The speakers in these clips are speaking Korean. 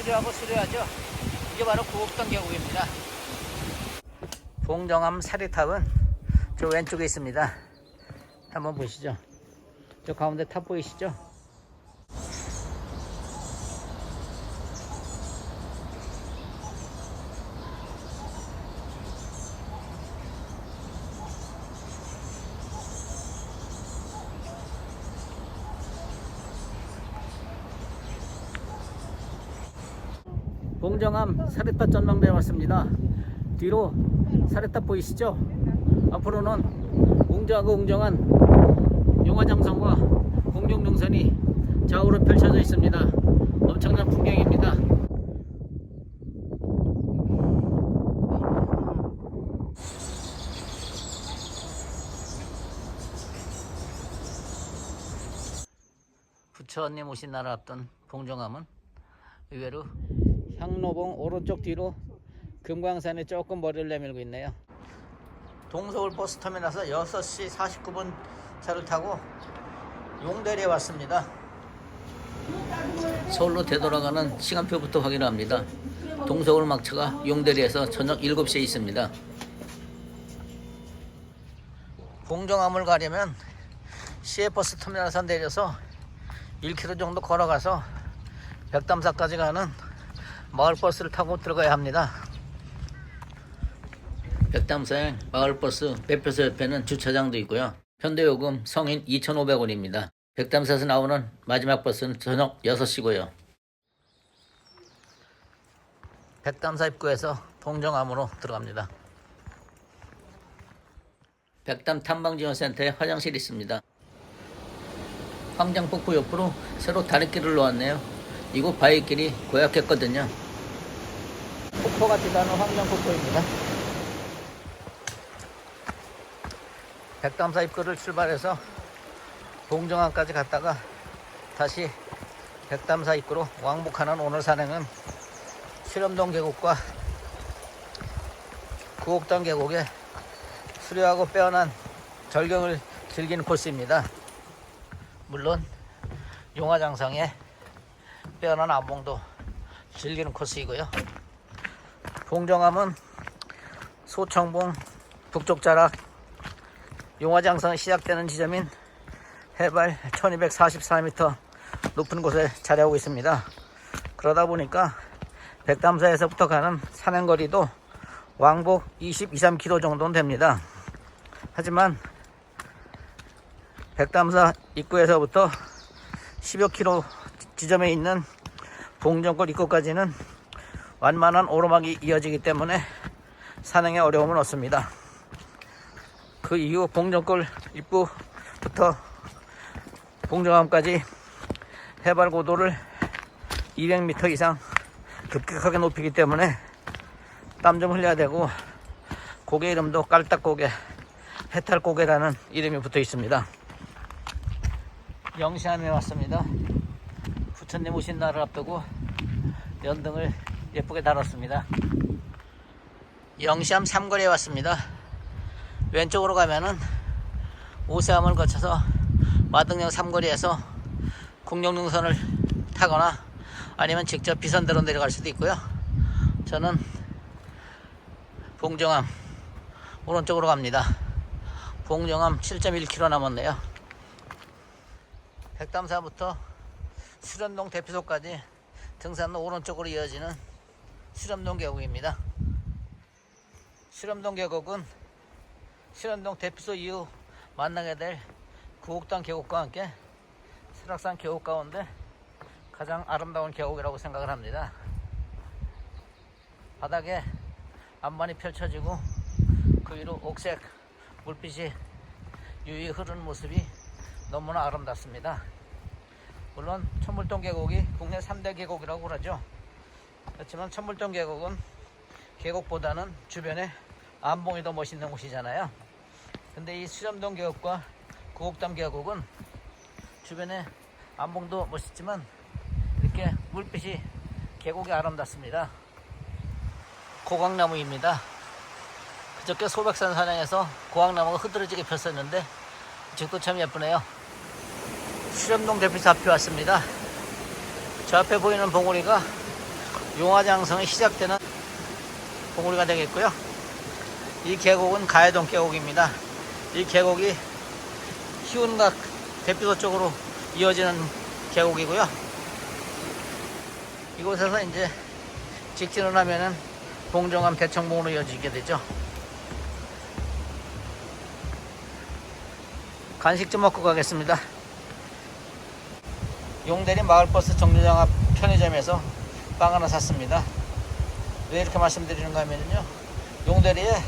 수려하고 수려하죠. 이게 바로 구곡동 계곡입니다. 봉정암 사리탑은 저 왼쪽에 있습니다. 한번 보시죠. 저 가운데 탑 보이시죠? 봉정암 사리탑 전망대에 왔습니다. 뒤로 사리탑 보이시죠? 앞으로는 웅장하고 웅장한 용화장성과 공룡능선이 좌우로 펼쳐져 있습니다. 엄청난 풍경입니다. 부처님 오신 날을 앞둔 봉정암은 의외로 향로봉 오른쪽 뒤로 금광산에 조금 머리를 내밀고 있네요. 동서울 버스터미널에서 6시 49분 차를 타고 용대리에 왔습니다. 서울로 되돌아가는 시간표부터 확인합니다. 동서울 막차가 용대리에서 저녁 7시에 있습니다. 봉정암을 가려면 시외버스터미널에서 내려서 1km 정도 걸어가서 백담사까지 가는 마을버스를 타고 들어가야 합니다. 백담사의 마을버스 매표소 옆에는 주차장도 있고요. 현대요금 성인 2,500원입니다. 백담사에서 나오는 마지막 버스는 저녁 6시고요. 백담사 입구에서 봉정암으로 들어갑니다. 백담 탐방지원센터에 화장실이 있습니다. 황장폭포 옆으로 새로 다리길을 놓았네요. 이곳 바위길이 고약했거든요. 폭포가 지나는 황장폭포입니다. 백담사 입구를 출발해서 봉정암까지 갔다가 다시 백담사 입구로 왕복하는 오늘 산행은 실험동 계곡과 구곡동 계곡의 수려하고 빼어난 절경을 즐기는 코스입니다. 물론 용화장성의 빼어난 암봉도 즐기는 코스이고요. 봉정암은 소청봉 북쪽 자락 용화장성이 시작되는 지점인 해발 1244m 높은 곳에 자리하고 있습니다. 그러다 보니까 백담사에서부터 가는 산행거리도 왕복 23km 정도는 됩니다. 하지만 백담사 입구에서부터 10여 km 지점에 있는 봉정골 입구까지는 완만한 오르막이 이어지기 때문에 산행에 어려움은 없습니다. 그 이후 봉정골 입구부터 봉정암까지 해발 고도를 200m 이상 급격하게 높이기 때문에 땀 좀 흘려야 되고 고개 이름도 깔딱고개, 해탈고개라는 이름이 붙어 있습니다. 영시암에 왔습니다. 부처님 오신 날을 앞두고 연등을 예쁘게 달았습니다. 영시암 삼거리에 왔습니다. 왼쪽으로 가면은 오세암을 거쳐서 마등령 삼거리에서 공룡능선을 타거나 아니면 직접 비선대로 내려갈 수도 있고요. 저는 봉정암 오른쪽으로 갑니다. 봉정암 7.1km 남았네요. 백담사부터 수련동 대피소까지 등산로 오른쪽으로 이어지는 수련동 계곡입니다. 수련동 계곡은 수련동 대피소 이후 만나게 될 구곡동 계곡과 함께 설악산 계곡 가운데 가장 아름다운 계곡이라고 생각을 합니다. 바닥에 암만이 펼쳐지고 그 위로 옥색 물빛이 유유히 흐르는 모습이 너무나 아름답습니다. 물론 천물동 계곡이 국내 3대 계곡이라고 그러죠. 그렇지만 천물동 계곡은 계곡보다는 주변에 암봉이 더 멋있는 곳이잖아요. 근데 이 수렴동 계곡과 구곡동 계곡은 주변에 암봉도 멋있지만 이렇게 물빛이 계곡이 아름답습니다. 고강나무입니다. 그저께 소백산 산행에서 고강나무가 흐드러지게 폈었는데 지금도 참 예쁘네요. 수렴동 대피소 앞에 왔습니다. 저 앞에 보이는 봉우리가 용화장성이 시작되는 봉우리가 되겠고요. 이 계곡은 가해동 계곡입니다. 이 계곡이 희운각 대피소 쪽으로 이어지는 계곡이고요. 이곳에서 이제 직진을 하면은 봉정암 대청봉으로 이어지게 되죠. 간식 좀 먹고 가겠습니다. 용대리 마을버스 정류장 앞 편의점에서 빵 하나 샀습니다. 왜 이렇게 말씀드리는가 하면요, 용대리에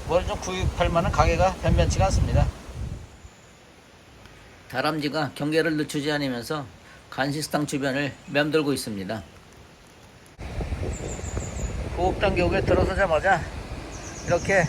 뭘 좀 구입할 만한 가게가 변변치가 않습니다. 다람쥐가 경계를 늦추지 않으면서 간식당 주변을 맴돌고 있습니다. 구옥당 계곡에 들어서자마자 이렇게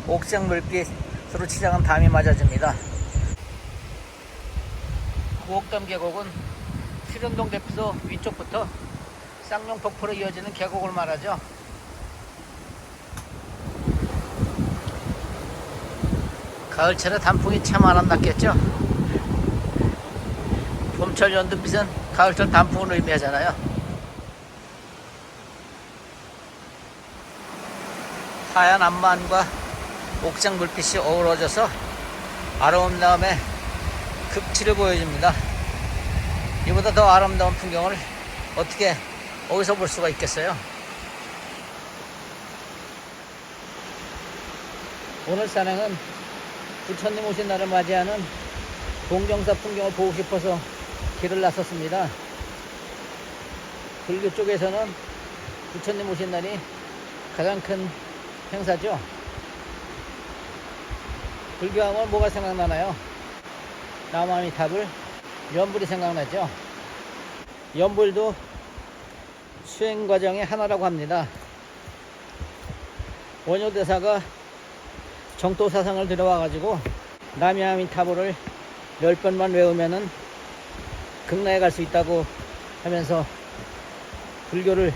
옥상 물빛으로 치장한 담이 맞아집니다. 구옥담 계곡은 실현동 대피소 위쪽부터 쌍용폭포로 이어지는 계곡을 말하죠. 가을철에 단풍이 참 아름답겠죠. 봄철 연두빛은 가을철 단풍을 의미하잖아요. 하얀 암만과 옥상 물빛이 어우러져서 아름다운 다음에 극치를 보여줍니다. 이보다 더 아름다운 풍경을 어떻게 어디서 볼 수가 있겠어요. 오늘 산행은 부처님 오신 날을 맞이하는 동정사 풍경을 보고 싶어서 길을 나섰습니다. 불교 쪽에서는 부처님 오신 날이 가장 큰 행사죠. 불교하면 뭐가 생각나나요? 나무아미타불, 연불이 생각나죠. 연불도 수행 과정의 하나라고 합니다. 원효대사가 정토사상을 들어와가지고 나미아미타불을 10번만 외우면은 극락에 갈 수 있다고 하면서 불교를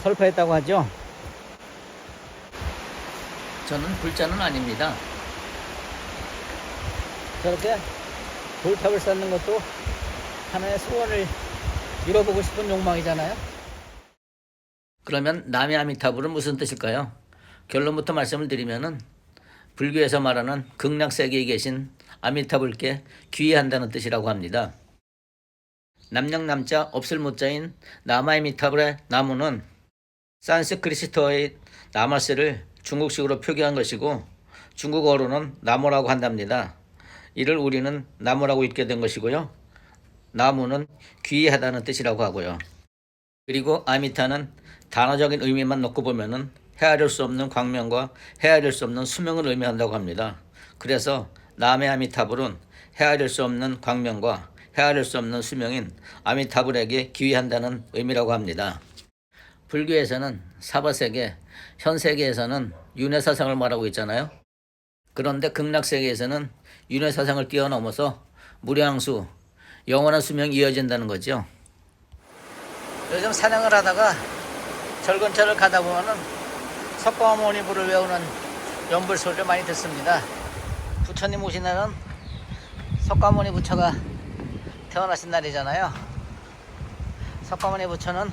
설파했다고 하죠. 저는 불자는 아닙니다. 저렇게 돌탑을 쌓는 것도 하나의 소원을 이뤄보고 싶은 욕망이잖아요. 그러면 나미아미타불은 무슨 뜻일까요? 결론부터 말씀을 드리면은 불교에서 말하는 극락세계에 계신 아미타불께 귀의한다는 뜻이라고 합니다. 남령남자 없을 무자인 나마아미타불의 나무는 산스크리트어의 나마스를 중국식으로 표기한 것이고 중국어로는 나무라고 한답니다. 이를 우리는 나무라고 읽게 된 것이고요. 나무는 귀의하다는 뜻이라고 하고요. 그리고 아미타는 단어적인 의미만 놓고 보면은 헤아릴 수 없는 광명과 헤아릴 수 없는 수명을 의미한다고 합니다. 그래서 남의 아미타불은 헤아릴 수 없는 광명과 헤아릴 수 없는 수명인 아미타불에게 귀의한다는 의미라고 합니다. 불교에서는 사바세계, 현세계에서는 윤회사상을 말하고 있잖아요. 그런데 극락세계에서는 윤회사상을 뛰어넘어서 무량수, 영원한 수명이 이어진다는 거죠. 요즘 산행을 하다가 절근처를 가다 보면은 석가모니불을 외우는 연불 소리를 많이 듣습니다. 부처님 오신 날은 석가모니 부처가 태어나신 날이잖아요. 석가모니 부처는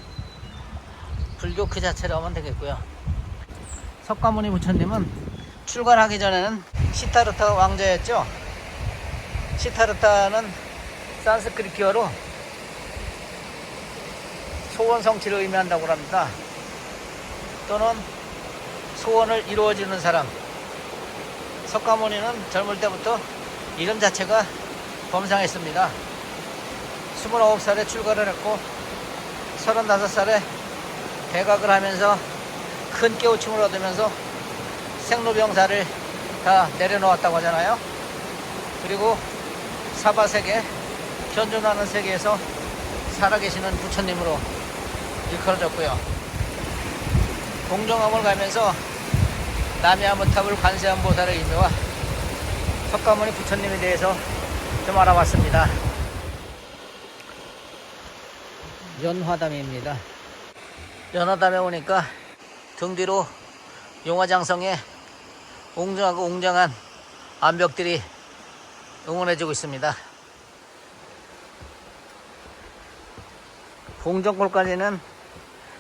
불교 그 자체로 하면 되겠고요. 석가모니 부처님은 출가하기 전에는 시타르타 왕자였죠. 시타르타는 산스크리트어로 소원 성취를 의미한다고 합니다. 또는 소원을 이루어주는 사람. 석가모니는 젊을 때부터 이름 자체가 범상했습니다. 29살에 출가를 했고 35살에 대각을 하면서 큰 깨우침을 얻으면서 생로병사를 다 내려놓았다고 하잖아요. 그리고 사바세계, 현존하는 세계에서 살아계시는 부처님으로 일컬어졌고요. 공정암을 가면서 나미아미타불 관세음보살의 의미와 석가모니 부처님에 대해서 좀 알아봤습니다. 연화담입니다. 연화담에 오니까 등 뒤로 용화장성에 웅장하고 웅장한 암벽들이 응원해주고 있습니다. 봉정골까지는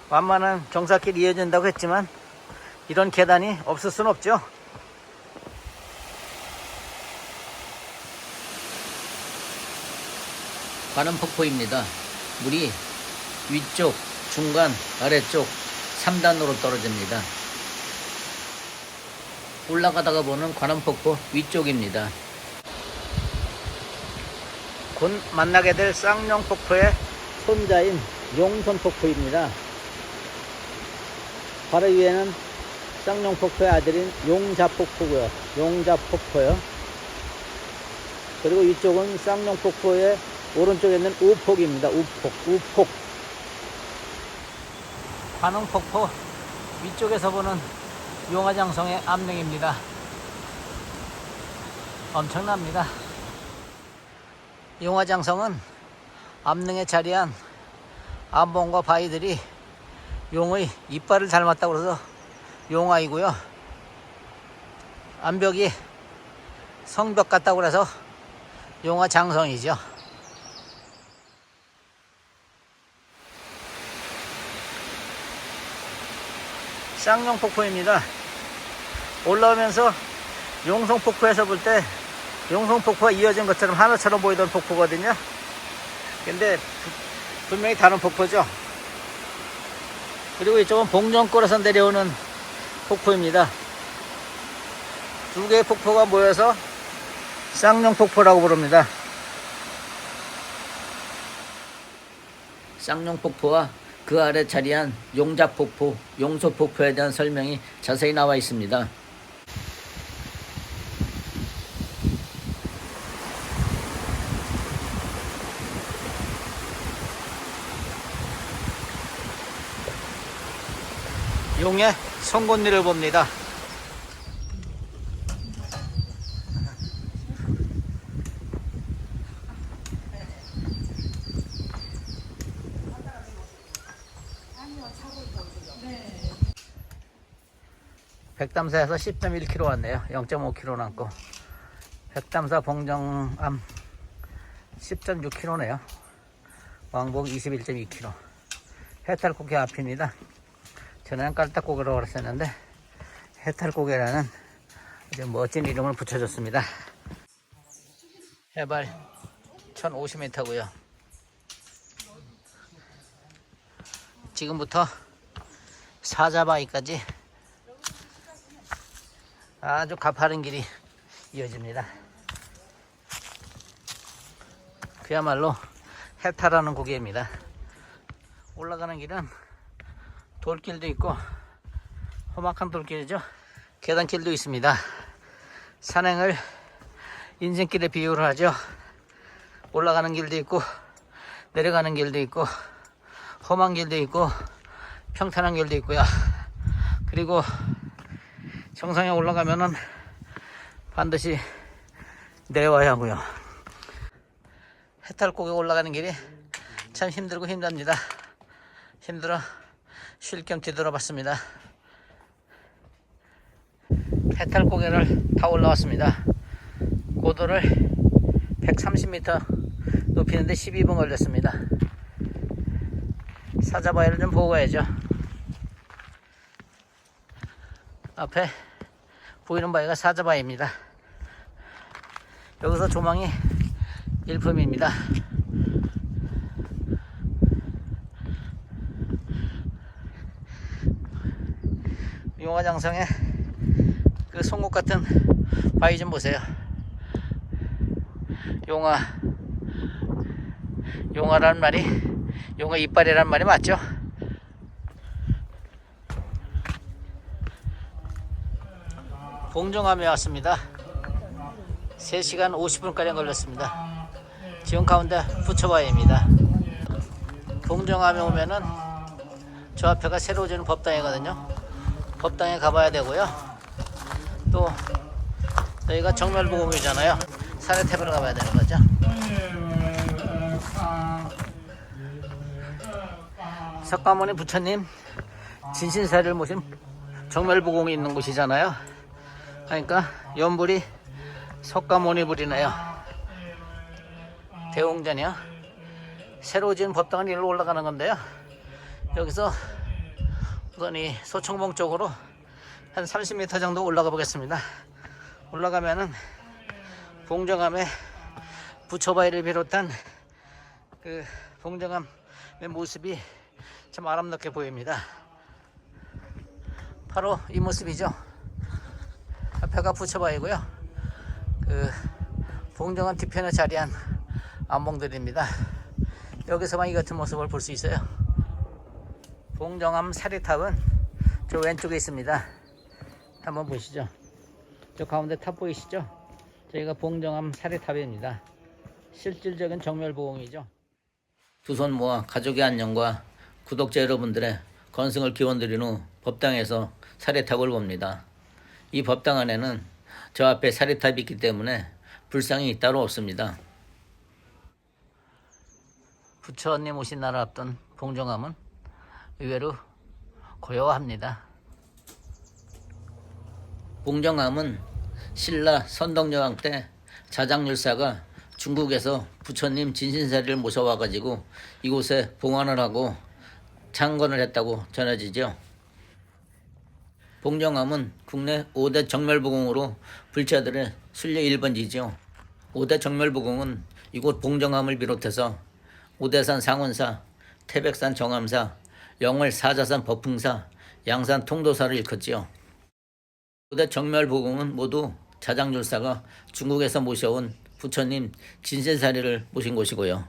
완만한 경사길이 이어진다고 했지만 이런 계단이 없을 순 없죠. 관음폭포입니다. 물이 위쪽, 중간, 아래쪽 3단으로 떨어집니다. 올라가다가 보는 관음폭포 위쪽입니다. 곧 만나게 될 쌍용폭포의 손자인 용선폭포입니다. 바로 위에는 쌍용폭포의 아들인 용자폭포고요. 용자폭포요. 그리고 이쪽은 쌍용폭포의 오른쪽에 있는 우폭입니다. 우폭. 관음폭포 위쪽에서 보는 용화장성의 암릉입니다. 엄청납니다. 용화장성은 암릉에 자리한 암봉과 바위들이 용의 이빨을 닮았다고 해서 용화이고요. 암벽이 성벽 같다고 해서 용화장성이죠. 쌍용폭포입니다. 올라오면서 용성폭포에서 볼 때 용성폭포가 이어진 것처럼 하나처럼 보이던 폭포거든요. 근데 분명히 다른 폭포죠. 그리고 이쪽은 봉정골에서 내려오는 폭포입니다. 두 개의 폭포가 모여서 쌍용폭포라고 부릅니다. 쌍용폭포와 그 아래 자리한 용자폭포, 용소폭포에 대한 설명이 자세히 나와 있습니다. 용의 송곳니를 봅니다. 백담사에서 10.1km 왔네요. 0.5km 남고. 백담사 봉정암 10.6km네요. 왕복 21.2km. 해탈고개 앞입니다. 전에는 깔딱고개라고 그랬었는데 해탈고개라는 아주 멋진 이름을 붙여줬습니다. 해발 1050m고요. 지금부터 사자바위까지 아주 가파른 길이 이어집니다. 그야말로 해탈하는 고개입니다. 올라가는 길은 돌길도 있고 험악한 돌길이죠. 계단길도 있습니다. 산행을 인생길에 비유를 하죠. 올라가는 길도 있고 내려가는 길도 있고 험한 길도 있고 평탄한 길도 있고요. 그리고 정상에 올라가면은 반드시 내려와야 하고요. 해탈고개 올라가는 길이 참 힘들고 힘듭니다. 힘들어 쉴 겸 뒤돌아봤습니다. 해탈고개를 다 올라왔습니다. 고도를 130m 높이는데 12분 걸렸습니다. 사자바위를 좀 보고 가야죠. 앞에 보이는 바위가 사자바위입니다. 여기서 조망이 일품입니다. 용화장성의 그 송곳 같은 바위 좀 보세요. 용화란 말이 용화 이빨이란 말이 맞죠? 봉정암에 왔습니다. 3시간 50분가량 걸렸습니다. 지금 가운데 부처바위입니다. 봉정암에 오면은 저 앞에가 새로워지는 법당이거든요. 법당에 가봐야 되고요. 또 여기가 정멸보공이잖아요. 산에 태블을 가봐야 되는 거죠. 석가모니 부처님 진신사를 모신 정멸보공이 있는 곳이잖아요. 그러니까 연불이 석가모니 불이네요. 대웅전이요. 새로 지은 법당은 일로 올라가는 건데요. 여기서 우선 이 소청봉 쪽으로 한 30m 정도 올라가 보겠습니다. 올라가면은 봉정암의 부처바위를 비롯한 그 봉정암의 모습이 참 아름답게 보입니다. 바로 이 모습이죠. 앞에가 부처바위고요. 그 봉정암 뒤편에 자리한 암봉들입니다. 여기서만 이 같은 모습을 볼 수 있어요. 봉정암 사리탑은 저 왼쪽에 있습니다. 한번 보시죠. 저 가운데 탑 보이시죠? 저희가 봉정암 사리탑입니다. 실질적인 정멸보공이죠. 두 손 모아 가족의 안녕과 구독자 여러분들의 건승을 기원드린 후 법당에서 사리탑을 봅니다. 이 법당 안에는 저 앞에 사리탑이 있기 때문에 불상이 따로 없습니다. 부처님 오신 날을 앞둔 봉정암은 의외로 고요합니다. 봉정암은 신라 선덕여왕 때 자장율사가 중국에서 부처님 진신사리를 모셔와가지고 이곳에 봉안을 하고 창건을 했다고 전해지죠. 봉정암은 국내 5대 정멸보공으로 불자들의 순례 1번지죠. 5대 정멸보공은 이곳 봉정암을 비롯해서 오대산 상원사, 태백산 정암사, 영월 사자산 법흥사, 양산 통도사를 일컫지요. 5대 정멸보공은 모두 자장율사가 중국에서 모셔온 부처님 진신사리를 모신 곳이고요.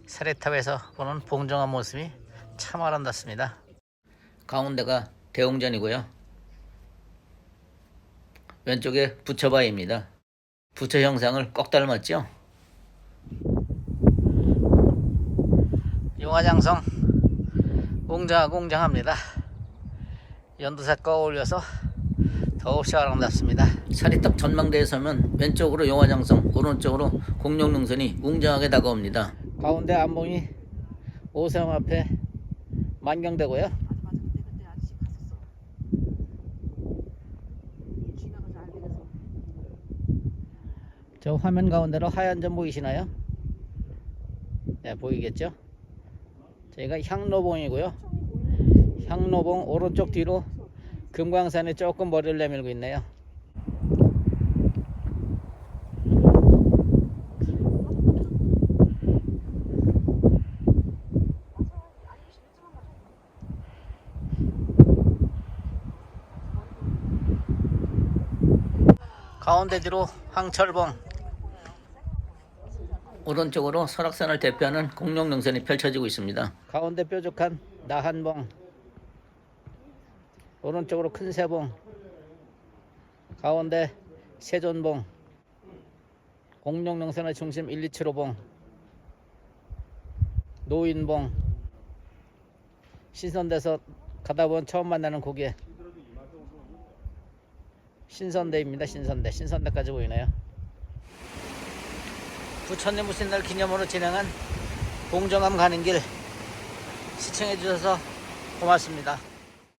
사리탑에서 보는 봉정암 모습이 참 아름답습니다. 가운데가 대웅전이고요. 왼쪽에 부처바위입니다. 부처 형상을 꼭 닮았죠? 용화장성 웅장하고 웅장합니다. 연두색과 어울려서 더없이 아름답습니다. 사리탑 전망대에 서면 왼쪽으로 용화장성, 오른쪽으로 공룡능선이 웅장하게 다가옵니다. 가운데 안봉이 오세암 앞에 만경되고요. 그때 아저씨 갔었어. 지나가서 알게 돼서. 저 화면 가운데로 하얀 점 보이시나요? 네, 보이겠죠? 저희가 향로봉이고요. 향로봉 오른쪽 뒤로 금광산에 조금 머리를 내밀고 있네요. 가운데 뒤로 황철봉, 오른쪽으로 설악산을 대표하는 공룡능선이 펼쳐지고 있습니다. 가운데 뾰족한 나한봉, 오른쪽으로 큰 세봉, 가운데 세존봉, 공룡능선의 중심 1,275봉, 노인봉, 신선대에서 가다 보면 처음 만나는 고개 신선대입니다. 신선대까지 보이네요. 부처님 오신 날 기념으로 진행한 봉정암 가는 길 시청해 주셔서 고맙습니다.